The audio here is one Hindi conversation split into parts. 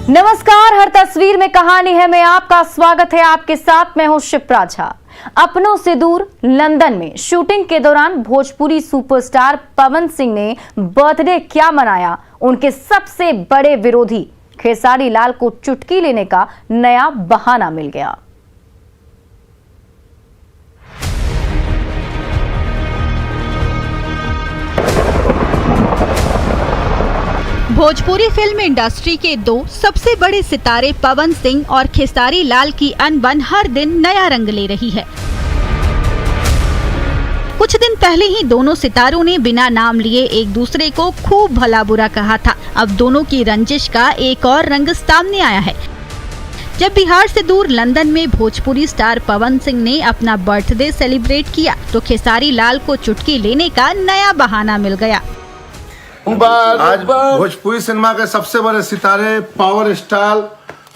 नमस्कार, हर तस्वीर में कहानी है में आपका स्वागत है। आपके साथ मैं हूं शिप्रा झा। अपनों से दूर लंदन में शूटिंग के दौरान भोजपुरी सुपरस्टार पवन सिंह ने बर्थडे क्या मनाया। उनके सबसे बड़े विरोधी खेसारी लाल को चुटकी लेने का नया बहाना मिल गया। भोजपुरी फिल्म इंडस्ट्री के दो सबसे बड़े सितारे पवन सिंह और खेसारी लाल की अनबन हर दिन नया रंग ले रही है। कुछ दिन पहले ही दोनों सितारों ने बिना नाम लिए एक दूसरे को खूब भला बुरा कहा था। अब दोनों की रंजिश का एक और रंग सामने आया है, जब बिहार से दूर लंदन में भोजपुरी स्टार पवन सिंह ने अपना बर्थडे सेलिब्रेट किया तो खेसारी लाल को चुटकी लेने का नया बहाना मिल गया। आज भोजपुरी सिनेमा के सबसे बड़े सितारे, पावर स्टार,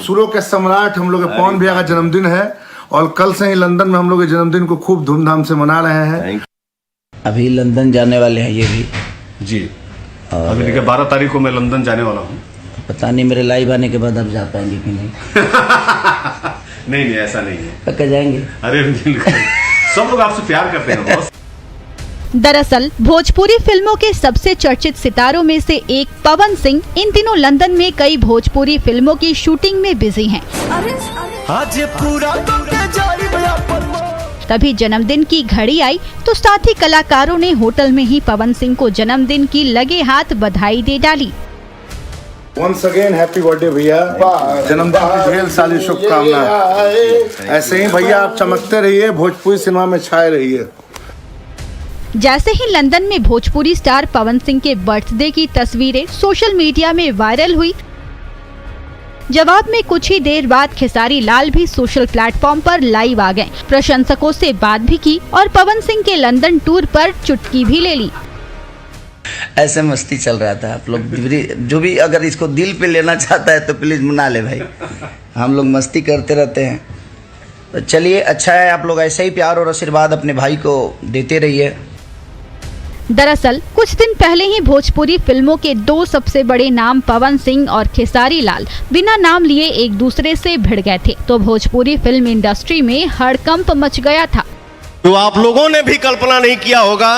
सुरों के सम्राट हम लोग पवन भैया का जन्मदिन है और कल से ही लंदन में हम लोग जन्मदिन को खूब धूमधाम से मना रहे हैं। अभी लंदन जाने वाले हैं ये भी जी। अभी देखिए 12 तारीख को मैं लंदन जाने वाला हूँ। पता नहीं मेरे लाइव आने के बाद आप जा पाएंगे कि नहीं। नहीं ऐसा नहीं है। पक्का जाएंगे। अरे सब लोग आपसे प्यार करते हैं बॉस। दरअसल भोजपुरी फिल्मों के सबसे चर्चित सितारों में से एक पवन सिंह इन दिनों लंदन में कई भोजपुरी फिल्मों की शूटिंग में बिजी हैं। तभी जन्मदिन की घड़ी आई तो साथी कलाकारों ने होटल में ही पवन सिंह को जन्मदिन की लगे हाथ बधाई दे डाली। वंस अगेन हैप्पी बर्थडे भैया, जन्मदिन की ढेर सारी शुभकामनाएं। ऐसे ही भैया आप चमकते रहिए, भोजपुरी सिनेमा में छाए रहिए। जैसे ही लंदन में भोजपुरी स्टार पवन सिंह के बर्थडे की तस्वीरें सोशल मीडिया में वायरल हुई, जवाब में कुछ ही देर बाद खेसारी लाल भी सोशल प्लेटफॉर्म पर लाइव आ गए, प्रशंसकों से बात भी की और पवन सिंह के लंदन टूर पर चुटकी भी ले ली। ऐसे मस्ती चल रहा था। आप लोग जो भी अगर इसको दिल पे लेना चाहता है तो प्लीज मना ले भाई, हम लोग मस्ती करते रहते हैं। तो चलिए, अच्छा है, आप लोग ऐसे ही प्यार और आशीर्वाद अपने भाई को देते रहिए। दरअसल कुछ दिन पहले ही भोजपुरी फिल्मों के दो सबसे बड़े नाम पवन सिंह और खेसारी लाल बिना नाम लिए एक दूसरे से भिड़ गए थे, तो भोजपुरी फिल्म इंडस्ट्री में हड़कंप मच गया था। तो आप लोगों ने भी कल्पना नहीं किया होगा,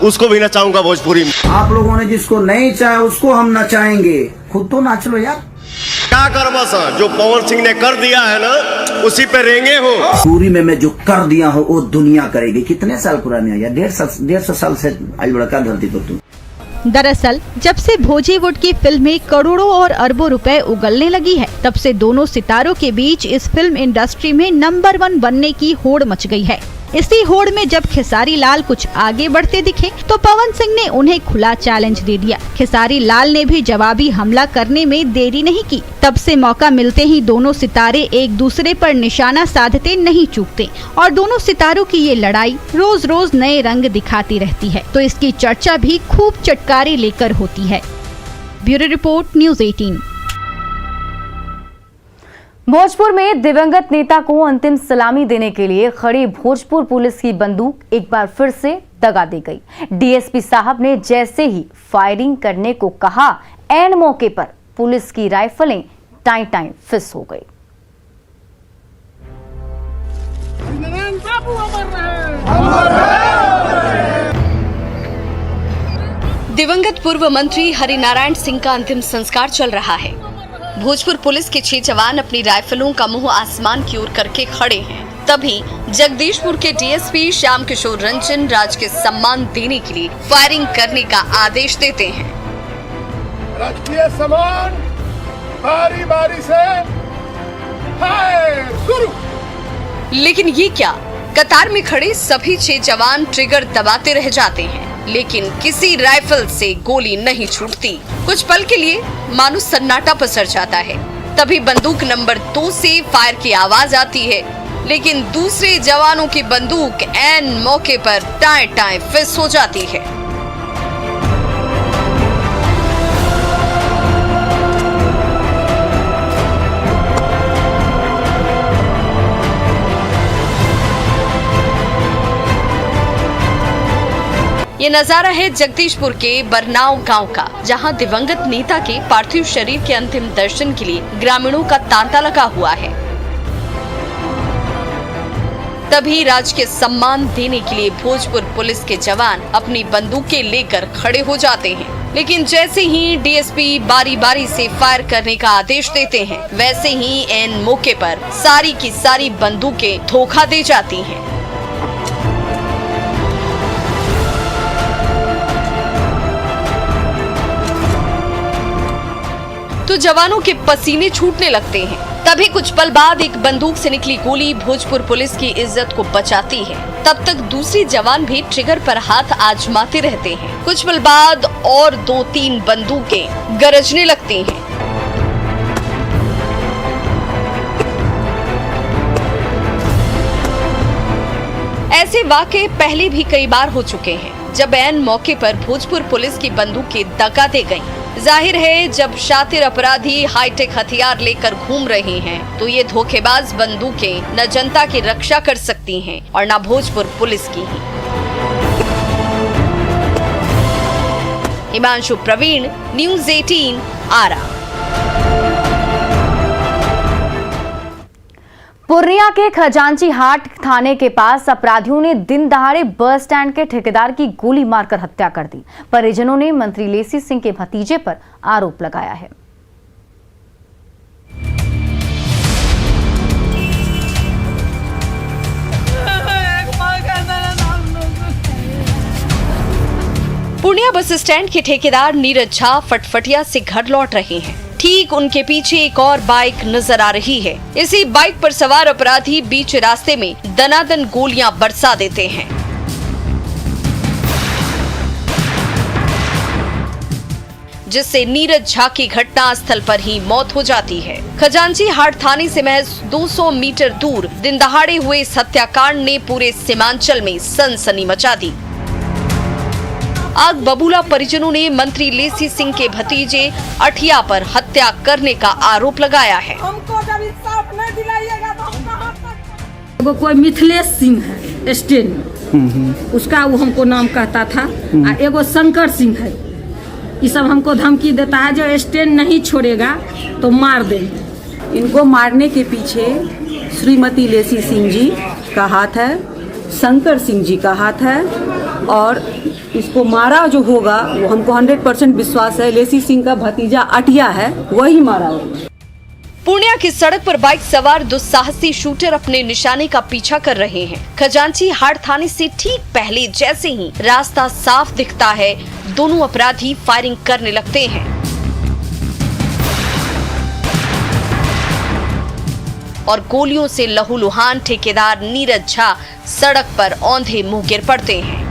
उसको भी नचाऊंगा भोजपुरी में। आप लोगों ने जिसको नहीं चाहे उसको हम नचाएंगे, खुद तो नाच लो यार। क्या कर बस, जो पवन सिंह ने कर दिया है ना, उसी पे रेंगे हो। पूरी में मैं जो कर दिया हो वो दुनिया करेगी। कितने साल पुराने है यार, 150 साल से आज बड़का धरती पर तुम। दरअसल जब से बॉलीवुड की फिल्में करोड़ों और अरबों रुपए उगलने लगी है, तब से दोनों सितारों के बीच इस फिल्म इंडस्ट्री में नंबर 1 बनने की होड़ मच गई है। इसी होड़ में जब खेसारी लाल कुछ आगे बढ़ते दिखे तो पवन सिंह ने उन्हें खुला चैलेंज दे दिया। खेसारी लाल ने भी जवाबी हमला करने में देरी नहीं की। तब से मौका मिलते ही दोनों सितारे एक दूसरे पर निशाना साधते नहीं चूकते और दोनों सितारों की ये लड़ाई रोज रोज नए रंग दिखाती रहती है, तो इसकी चर्चा भी खूब चटकारे लेकर होती है। Bureau report, news 18। भोजपुर में दिवंगत नेता को अंतिम सलामी देने के लिए खड़ी भोजपुर पुलिस की बंदूक एक बार फिर से दगा दी गई। डीएसपी साहब ने जैसे ही फायरिंग करने को कहा, ऐन मौके पर पुलिस की राइफलें टाई फिस हो गई। दिवंगत पूर्व मंत्री हरिनारायण सिंह का अंतिम संस्कार चल रहा है। भोजपुर पुलिस के 6 जवान अपनी राइफलों का मुंह आसमान की ओर करके खड़े हैं। तभी जगदीशपुर के डीएसपी श्याम किशोर रंजन राज के सम्मान देने के लिए फायरिंग करने का आदेश देते हैं। राजकीय सम्मान बारी बारी से फायर शुरू। लेकिन ये क्या, कतार में खड़े सभी 6 जवान ट्रिगर दबाते रह जाते हैं, लेकिन किसी राइफल से गोली नहीं छूटती। कुछ पल के लिए मानो सन्नाटा पसर जाता है। तभी बंदूक नंबर 2 से फायर की आवाज आती है, लेकिन दूसरे जवानों की बंदूक ऐन मौके पर टाई फिस हो जाती है। ये नजारा है जगदीशपुर के बरनाव गांव का, जहां दिवंगत नेता के पार्थिव शरीर के अंतिम दर्शन के लिए ग्रामीणों का तांता लगा हुआ है। तभी राजकीय सम्मान देने के लिए भोजपुर पुलिस के जवान अपनी बंदूकें लेकर खड़े हो जाते हैं, लेकिन जैसे ही डीएसपी बारी बारी से फायर करने का आदेश देते हैं, वैसे ही एन मौके पर सारी की सारी बंदूकें धोखा दे जाती हैं। तो जवानों के पसीने छूटने लगते हैं। तभी कुछ पल बाद एक बंदूक से निकली गोली भोजपुर पुलिस की इज्जत को बचाती है। तब तक दूसरी जवान भी ट्रिगर पर हाथ आजमाते रहते हैं। कुछ पल बाद और 2-3 बंदूकें गरजने लगती हैं। ऐसे वाकये पहले भी कई बार हो चुके हैं, जब ऐन मौके पर भोजपुर पुलिस की बंदूकें दगा दे गईं। जाहिर है जब शातिर अपराधी हाईटेक हथियार लेकर घूम रहे हैं, तो ये धोखेबाज बंदूकें न जनता की रक्षा कर सकती हैं और न भोजपुर पुलिस की ही। हिमांशु प्रवीण, न्यूज़ 18 आरा। पूर्णिया के खजांची हाट थाने के पास अपराधियों ने दिन दहाड़े बस स्टैंड के ठेकेदार की गोली मारकर हत्या कर दी। परिजनों ने मंत्री लेसी सिंह के भतीजे पर आरोप लगाया है। पूर्णिया बस स्टैंड के ठेकेदार नीरज झा फटफटिया से घर लौट रहे हैं। ठीक उनके पीछे एक और बाइक नजर आ रही है। इसी बाइक पर सवार अपराधी बीच रास्ते में दनादन गोलियां बरसा देते हैं। जिससे नीरज झा की घटना स्थल पर ही मौत हो जाती है। खजांची हाट थाने से महज 200 मीटर दूर दिन दहाड़े हुए इस हत्याकांड ने पूरे सीमांचल में सनसनी मचा दी। आग बबूला परिजनों ने मंत्री लेसी सिंह के भतीजे अठिया पर हत्या करने का आरोप लगाया है। हमको जब इंसाफ नहीं दिलाइएगा तो हम कहां तक। वो कोई मिथिलेश सिंह है स्टेन, उसका वो हमको नाम कहता था। एगो शंकर सिंह है, ये सब हमको धमकी देता है जो स्टेन नहीं छोड़ेगा तो मार देंगे। इनको मारने के पीछे श्रीमती लेसी सिंह जी का हाथ है, शंकर सिंह जी का हाथ है और इसको मारा जो होगा वो हमको 100% विश्वास है लेसी सिंह का भतीजा अटिया है, वही मारा होगा। पूर्णिया की सड़क पर बाइक सवार दुस्साहसी शूटर अपने निशाने का पीछा कर रहे हैं। खजांची हाट थाने से ठीक पहले जैसे ही रास्ता साफ दिखता है, दोनों अपराधी फायरिंग करने लगते हैं और गोलियों से लहूलुहान ठेकेदार नीरज झा सड़क पर औंधे मुंह गिर पड़ते हैं।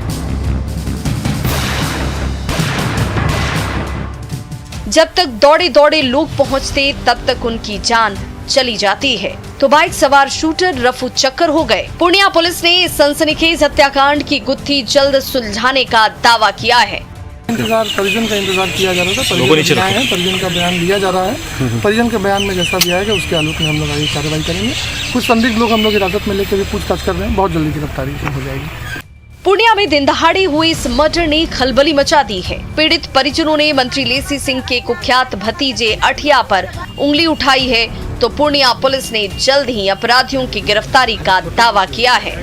जब तक दौड़े दौड़े लोग पहुंचते तब तक उनकी जान चली जाती है, तो बाइक सवार शूटर रफू चक्कर हो गए। पूर्णिया पुलिस ने इस सनसनीखेज हत्याकांड की गुत्थी जल्द सुलझाने का दावा किया है। परिजन का इंतजार किया जा रहा था, परिजन का बयान लिया जा रहा है। परिजन के बयान में जैसा भी आएगा उसके आलोक में हम लोग आगे कार्रवाई करेंगे। कुछ संदिग्ध लोग हम लोग हिरासत में लेकर पूछताछ कर रहे हैं, बहुत जल्दी गिरफ्तारी हो जाएगी। पूर्णिया में दिन दहाड़े हुए इस मर्डर ने खलबली मचा दी है। पीड़ित परिजनों ने मंत्री लेसी सिंह के कुख्यात भतीजे अठिया पर उंगली उठाई है, तो पूर्णिया पुलिस ने जल्द ही अपराधियों की गिरफ्तारी का दावा किया है।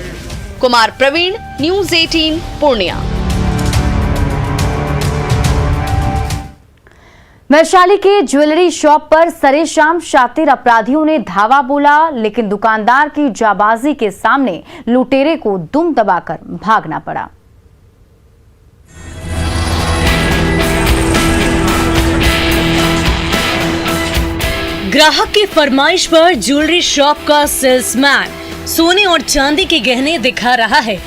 कुमार प्रवीण, न्यूज़ 18 पूर्णिया। वैशाली के ज्वेलरी शॉप पर सरेशाम शातिर अपराधियों ने धावा बोला, लेकिन दुकानदार की जाबाजी के सामने लुटेरे को दुम दबाकर भागना पड़ा। ग्राहक की फरमाइश पर ज्वेलरी शॉप का सेल्समैन सोने और चांदी के गहने दिखा रहा है।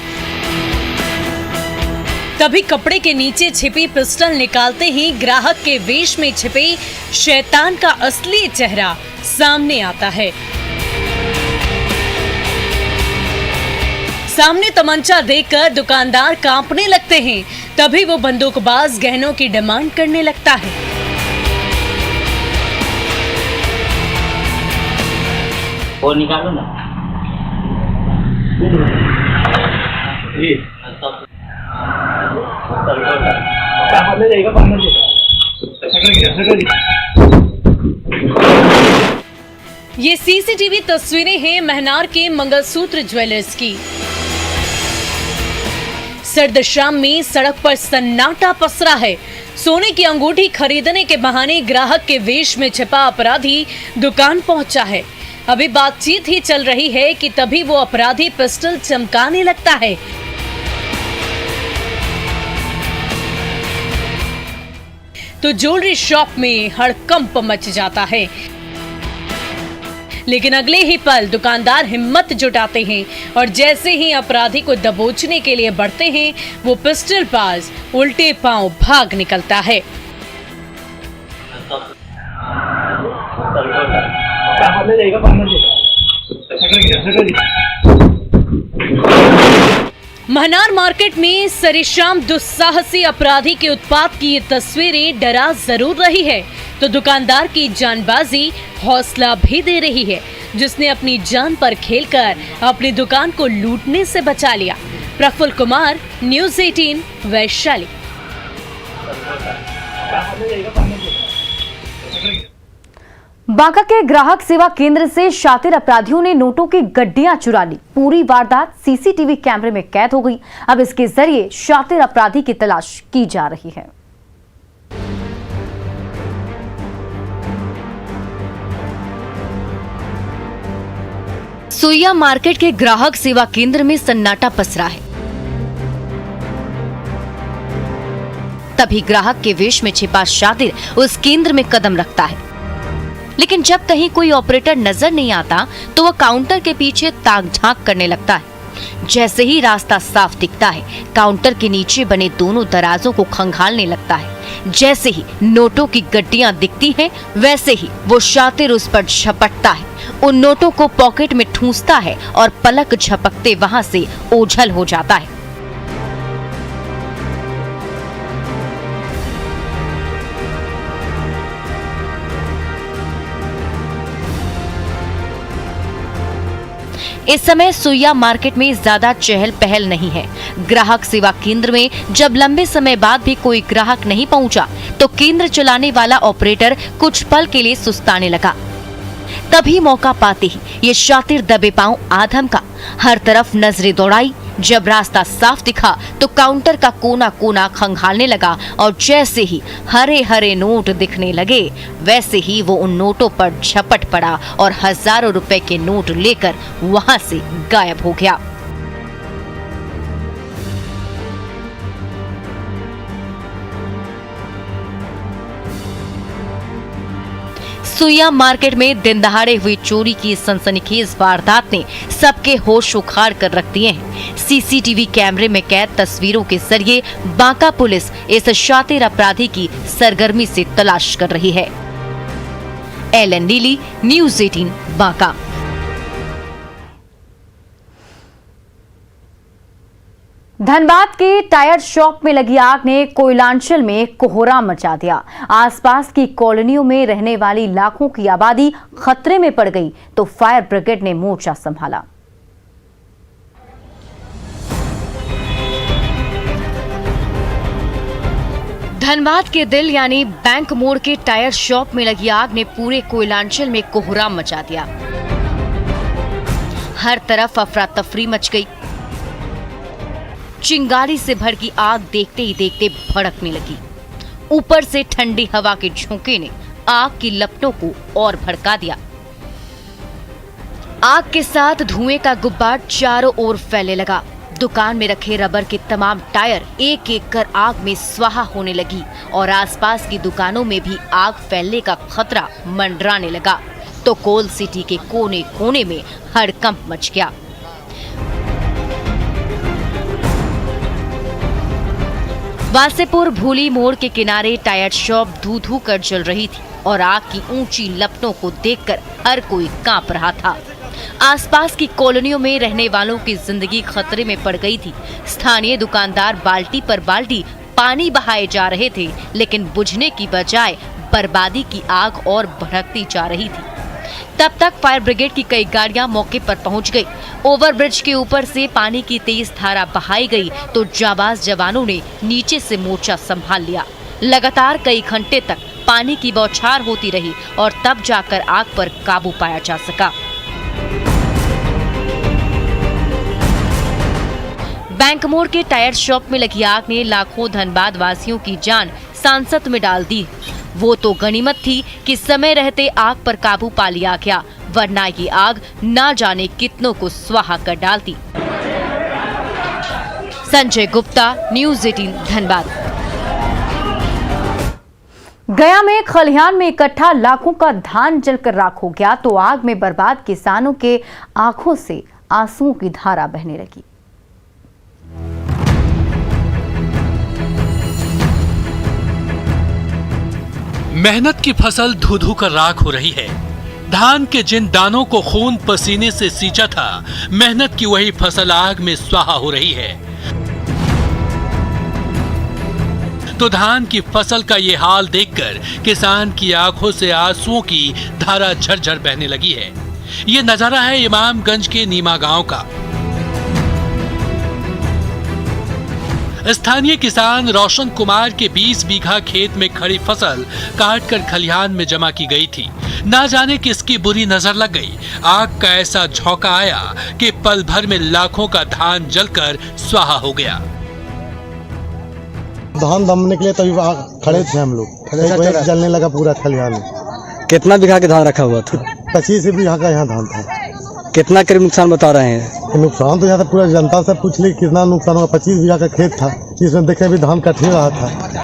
तभी कपड़े के नीचे छिपी पिस्टल निकालते ही ग्राहक के वेश में छिपे शैतान का असली चेहरा सामने आता है। सामने तमंचा देखकर दुकानदार कांपने लगते हैं। तभी वो बंदूकबाज गहनों की डिमांड करने लगता है। वो निकालो ना। ये सीसीटीवी तस्वीरें हैं महनार के मंगलसूत्र ज्वेलर्स की। सर्द शाम में सड़क पर सन्नाटा पसरा है। सोने की अंगूठी खरीदने के बहाने ग्राहक के वेश में छिपा अपराधी दुकान पहुंचा है। अभी बातचीत ही चल रही है कि तभी वो अपराधी पिस्टल चमकाने लगता है। तो ज्वेलरी शॉप में हड़कंप मच जाता है, लेकिन अगले ही पल दुकानदार हिम्मत जुटाते हैं और जैसे ही अपराधी को दबोचने के लिए बढ़ते हैं, वो पिस्टल बाज उल्टे पांव भाग निकलता है। महनार मार्केट में सरेशाम दुस्साहसी अपराधी के उत्पात की ये तस्वीरें डरा जरूर रही है, तो दुकानदार की जानबाजी हौसला भी दे रही है, जिसने अपनी जान पर खेलकर अपनी दुकान को लूटने से बचा लिया। प्रफुल्ल कुमार, न्यूज़ 18, वैशाली। बांका के ग्राहक सेवा केंद्र से शातिर अपराधियों ने नोटों की गड्डियां चुरा ली। पूरी वारदात सीसीटीवी कैमरे में कैद हो गई। अब इसके जरिए शातिर अपराधी की तलाश की जा रही है। सुइया मार्केट के ग्राहक सेवा केंद्र में सन्नाटा पसरा है। तभी ग्राहक के वेश में छिपा शातिर उस केंद्र में कदम रखता है, लेकिन जब कहीं कोई ऑपरेटर नजर नहीं आता तो वह काउंटर के पीछे ताक झांक करने लगता है। जैसे ही रास्ता साफ दिखता है, काउंटर के नीचे बने दोनों दराजों को खंगालने लगता है। जैसे ही नोटों की गड्डियां दिखती हैं, वैसे ही वो शातिर उस पर झपटता है, उन नोटों को पॉकेट में ठूंसता है और पलक झपकते वहां से ओझल हो जाता है। इस समय सुइया मार्केट में ज्यादा चहल पहल नहीं है। ग्राहक सेवा केंद्र में जब लंबे समय बाद भी कोई ग्राहक नहीं पहुंचा, तो केंद्र चलाने वाला ऑपरेटर कुछ पल के लिए सुस्ताने लगा। तभी मौका पाते ही ये शातिर दबे पांव आधम का हर तरफ नजरें दौड़ाई। जब रास्ता साफ दिखा तो काउंटर का कोना कोना खंगालने लगा और जैसे ही हरे हरे नोट दिखने लगे, वैसे ही वो उन नोटों पर झपट पड़ा और हजारों रुपए के नोट लेकर वहां से गायब हो गया। सुइया मार्केट में दिन दहाड़े हुई चोरी की सनसनीखेज वारदात ने सबके होश उखाड़ कर रख दिए हैं। सीसीटीवी कैमरे में कैद तस्वीरों के जरिए बांका पुलिस इस शातिर अपराधी की सरगर्मी से तलाश कर रही है। एलन नीली, न्यूज़ 18, बांका। धनबाद के टायर शॉप में लगी आग ने कोयलांचल में कोहराम मचा दिया। आसपास की कॉलोनियों में रहने वाली लाखों की आबादी खतरे में पड़ गई, तो फायर ब्रिगेड ने मोर्चा संभाला। धनबाद के दिल यानी बैंक मोड़ के टायर शॉप में लगी आग ने पूरे कोयलांचल में कोहराम मचा दिया। हर तरफ अफरा तफरी मच गई। चिंगारी से भड़की आग देखते ही देखते भड़कने लगी। ऊपर से ठंडी हवा के झोंके ने आग की लपटों को और भड़का दिया। आग के साथ धुएं का गुब्बार चारों ओर फैलने लगा। दुकान में रखे रबर के तमाम टायर एक एक कर आग में स्वाहा होने लगी और आसपास की दुकानों में भी आग फैलने का खतरा मंडराने लगा। तो कोल सिटी के कोने कोने में हड़कंप मच गया। वासेपुर भूली मोड़ के किनारे टायर शॉप धू धू कर जल रही थी और आग की ऊंची लपटों को देखकर हर कोई कांप रहा था। आसपास की कॉलोनियों में रहने वालों की जिंदगी खतरे में पड़ गई थी। स्थानीय दुकानदार बाल्टी पर बाल्टी पानी बहाए जा रहे थे, लेकिन बुझने की बजाय बर्बादी की आग और भड़कती जा रही थी। तब तक फायर ब्रिगेड की कई गाड़ियां मौके पर पहुंच गई। ओवरब्रिज के ऊपर से पानी की तेज धारा बहाई गई तो जाबाज जवानों ने नीचे से मोर्चा संभाल लिया। लगातार कई घंटे तक पानी की बौछार होती रही और तब जाकर आग पर काबू पाया जा सका। बैंक मोड़ के टायर शॉप में लगी आग ने लाखों धनबाद वासियों की जान सांसत में डाल दी। वो तो गनीमत थी कि समय रहते आग पर काबू पा लिया गया, वरना ये आग ना जाने कितनों को स्वाहा कर डालती। संजय गुप्ता, न्यूज़ 18 धनबाद। गया में खलिहान में इकट्ठा लाखों का धान जलकर राख हो गया तो आग में बर्बाद किसानों के आंखों से आंसुओं की धारा बहने लगी। मेहनत की फसल धू-धू कर राख हो रही है। धान के जिन दानों को खून पसीने से सींचा था, मेहनत की वही फसल आग में स्वाहा हो रही है। तो धान की फसल का ये हाल देखकर किसान की आंखों से आंसुओं की धारा झरझर बहने लगी है। ये नजारा है इमामगंज के नीमा गांव का। स्थानीय किसान रोशन कुमार के 20 बीघा खेत में खड़ी फसल काटकर खलिहान में जमा की गई थी। ना जाने किसकी बुरी नजर लग गई, आग का ऐसा झोंका आया कि पल भर में लाखों का धान जलकर स्वाहा हो गया। धान दमने के लिए तभी खड़े थे हम लोग, जलने लगा पूरा खलिहान में। कितना बीघा के धान रखा हुआ था? 25 बीघा का यहाँ धान था। कितना करीब नुकसान बता रहे हैं? नुकसान तो यहाँ से पूरा जनता से पूछ ली कितना नुकसान हुआ। 25 बीघा का खेत था, जिसमें देखे भी धान कट ही रहा था।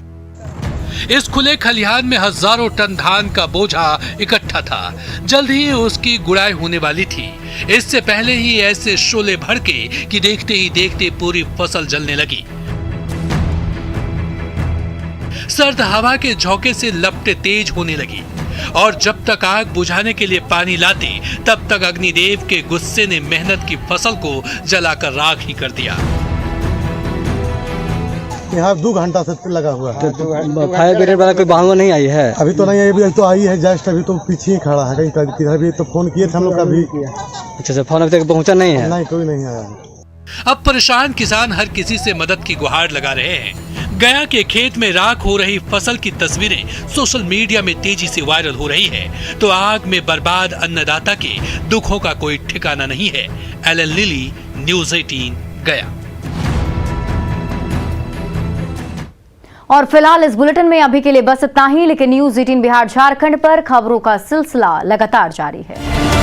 इस खुले खलिहान में हजारों टन धान का बोझा इकट्ठा था। जल्द ही उसकी गुड़ाई होने वाली थी। इससे पहले ही ऐसे शोले भड़के कि देखते ही देखते पूरी फसल जलने लगी। सर्द हवा के झोंके से लपटें तेज होने लगी और जब तक आग बुझाने के लिए पानी लाते, तब तक अग्निदेव के गुस्से ने मेहनत की फसल को जलाकर राख ही कर दिया। यहाँ 2 घंटा से लगा हुआ है। फायर ब्रिगेड वाला कोई वाहन नहीं आई है? अभी तो नहीं आई, अभी तो आई है जस्ट, अभी तो पीछे ही खड़ा है। कहीं किधर भी तो फोन किए थे हम लोग का भी। अच्छा, फोन अभी तक पहुँचा नहीं है? नहीं, कोई नहीं आया। अब परेशान किसान हर किसी से मदद की गुहार लगा रहे हैं। गया के खेत में राख हो रही फसल की तस्वीरें सोशल मीडिया में तेजी से वायरल हो रही है, तो आग में बर्बाद अन्नदाता के दुखों का कोई ठिकाना नहीं है। एलन लिली, न्यूज़ 18 गया। और फिलहाल इस बुलेटिन में अभी के लिए बस इतना ही, लेकिन न्यूज़ 18 बिहार झारखंड पर खबरों का सिलसिला लगातार जारी है।